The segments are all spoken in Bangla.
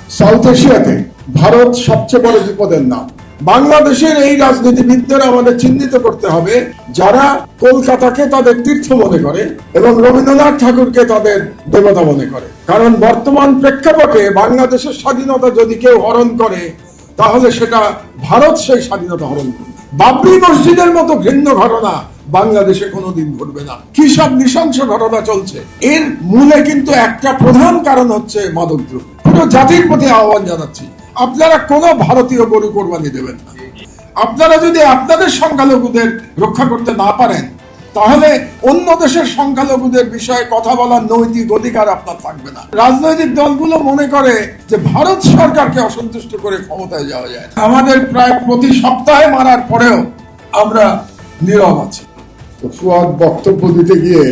সাউথ এশিয়াতে ভারত সবচেয়ে বড় বিপদের নাম। বাংলাদেশের এই রাজনীতিবিদদের আমাদের চিহ্নিত করতে হবে যারা কলকাতাকে তাদের তীর্থ মনে করে এবং রবীন্দ্রনাথ ঠাকুরকে তাদের দেবতা মনে করে। কারণ বর্তমান প্রেক্ষাপটে বাংলাদেশের স্বাধীনতা যদি কেউ হরণ করে তাহলে সেটা ভারত সেই স্বাধীনতা হরণ করে। বাবরি মসজিদের মতো ঘৃণ্য ঘটনা বাংলাদেশে কোনোদিন ঘটবে না। কি সব নৃশংস ঘটনা চলছে, এর মূলে কিন্তু একটা প্রধান কারণ হচ্ছে মাদকদ্রব্য। পুরো জাতির প্রতি আহ্বান জানাচ্ছি, আপনারা কোনো ভারতীয় গরু কোরবানি দেবেন না। আপনারা যদি আপনাদের সংখ্যালঘুদের রক্ষা করতে না পারেন তাহলে অন্য দেশের সংখ্যালঘুদের বিষয়ে কথা বলার নৈতিক অধিকার আপনার থাকবে না। রাজনৈতিক দলগুলো মনে করে যে ভারত সরকারকে অসন্তুষ্ট করে ক্ষমতায় যাওয়া যায়। আমাদের প্রায় প্রতি সপ্তাহে মারার পরেও আমরা নীরব আছি। ফুয়াদ বক্তব্য দিতে গিয়ে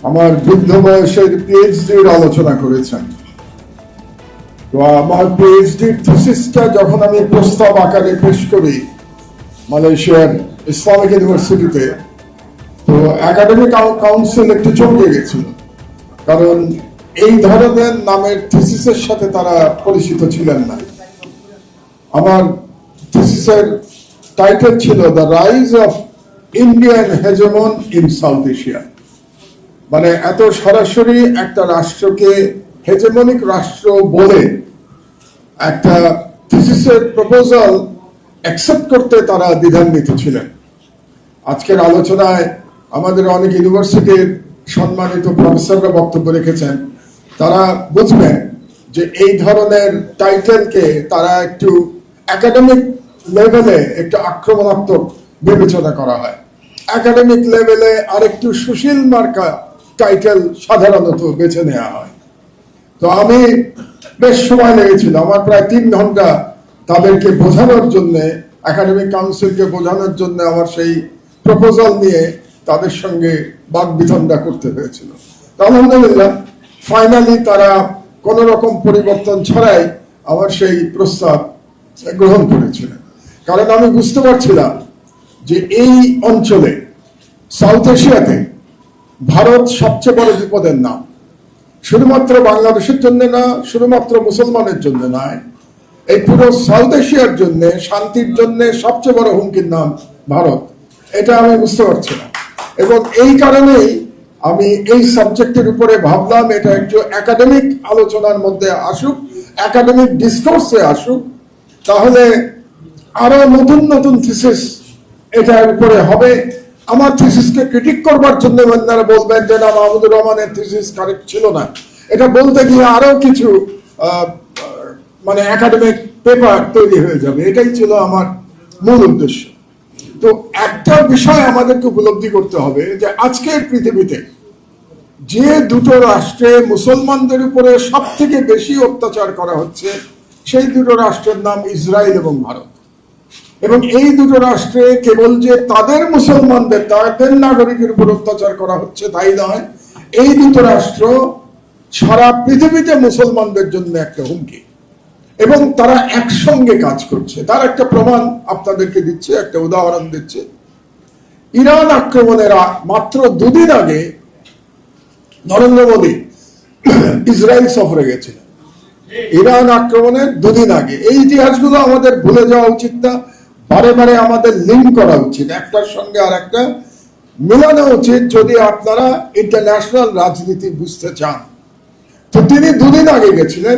আমার বৃদ্ধ বয়সের পিএইচডির আলোচনা করেছেন। তো আমার পিএইচডির থিসিসটা যখন আমি প্রস্তাব আকারে পেশ করি মালয়েশিয়ার ইসলামিক ইউনিভার্সিটিতে, তো একাডেমিক কাউন্সিল একটু চমকে গেছিল, কারণ এই ধরনের নামের থিসিসের সাথে তারা পরিচিত ছিলেন না। আমার থিসিসের টাইটেল ছিল the rise of Indian hegemony in South Asia. মানে এত সরাসরি একটা রাষ্ট্রকে হেজেমনিক রাষ্ট্র বলে একটা থিসিসের প্রপোজাল অ্যাকসেপ্ট করতে তারা দ্বিধান্বিত ছিলেন। আজকের আলোচনায় আমাদের অনেক ইউনিভার্সিটির সম্মানিত প্রফেসররা বক্তব্য রেখেছেন। তারা বুঝবেন যে এই ধরনের টাইটেলকে তারা একটু একাডেমিক লেভেলে একটু আক্রমণাত্মক বিবেচনা করা হয়। একাডেমিক লেভেলে আরেকটু সুশীল মার্কা টাইটেল সাধারণত বেছে নেওয়া হয়। তো আমি বেশ সময় লেগেছিল, আমার প্রায় 3 ঘন্টা তাদেরকে বোঝানোর জন্য, একাডেমিক কাউন্সিলকে বোঝানোর জন্য আমার সেই প্রপোজাল নিয়ে তাদের সঙ্গে বাকবিতণ্ডা করতে হয়েছিল। আলহামদুলিল্লাহ ফাইনালি তারা কোন রকম পরিবর্তন ছাড়াই আমার সেই প্রস্তাব গ্রহণ করেছিলেন। কারণ আমি বুঝতে পারছিলাম যে এই অঞ্চলে সাউথ এশিয়াতে ভারত সবচেয়ে বড় বিপদের নাম। শুধুমাত্র বাংলাদেশের জন্য না, শুধুমাত্র মুসলমানের জন্য নয়, এই পুরো সাউথ এশিয়ার জন্য, শান্তির জন্য সবচেয়ে বড় হুমকির নাম ভারত। এটা আমি বুঝতে পারছি না, এবং এই কারণেই আমি এই সাবজেক্টের উপরে ভাবলাম এটা একটু একাডেমিক আলোচনার মধ্যে আসুক, একাডেমিক ডিসকোর্সে আসুক, তাহলে আরো নতুন নতুন থিসিস এটার উপরে হবে। আমার থিসিসকে ক্রিটিক করবার জন্য আপনারা বলবেন যে না, মাহমুদুর রহমানের থিসিস কারেক্ট ছিল না, এটা বলতে গিয়ে আরো কিছু মানে একাডেমিক পেপার তৈরি হয়ে যাবে। এটাই ছিল আমার মূল উদ্দেশ্য। তো একটা বিষয় আমাদেরকে উপলব্ধি করতে হবে যে আজকের পৃথিবীতে যে দুটো রাষ্ট্রে মুসলমানদের উপরে সব থেকে বেশি অত্যাচার করা হচ্ছে সেই দুটো রাষ্ট্রের নাম ইসরায়েল এবং ভারত। এবং এই দুটো রাষ্ট্রে কেবল যে তাদের মুসলমানদের, তাদের নাগরিকের উপর অত্যাচার করা হচ্ছে তাই নয়, এই দুটো রাষ্ট্র সারা পৃথিবীতে মুসলমানদের জন্য একটা হুমকি, এবং তারা একসঙ্গে কাজ করছে। তার একটা প্রমাণ আপনাদেরকে দিচ্ছে, একটা উদাহরণ দিচ্ছে। ইরান আক্রমণের মাত্র 2 দিন আগে নরেন্দ্র মোদী ইসরায়েল সফরে গেছিলেন। ইরান আক্রমণের 2 দিন আগে। এই ইতিহাসগুলো আমাদের ভুলে যাওয়া উচিত না, বারে বারে আমাদের লিঙ্ক করা উচিত, একটার সঙ্গে আর একটা মেলানো উচিত যদি আপনারা ইন্টারন্যাশনাল রাজনীতি বুঝতে চান। তো তিনি 2 দিন আগে গেছিলেন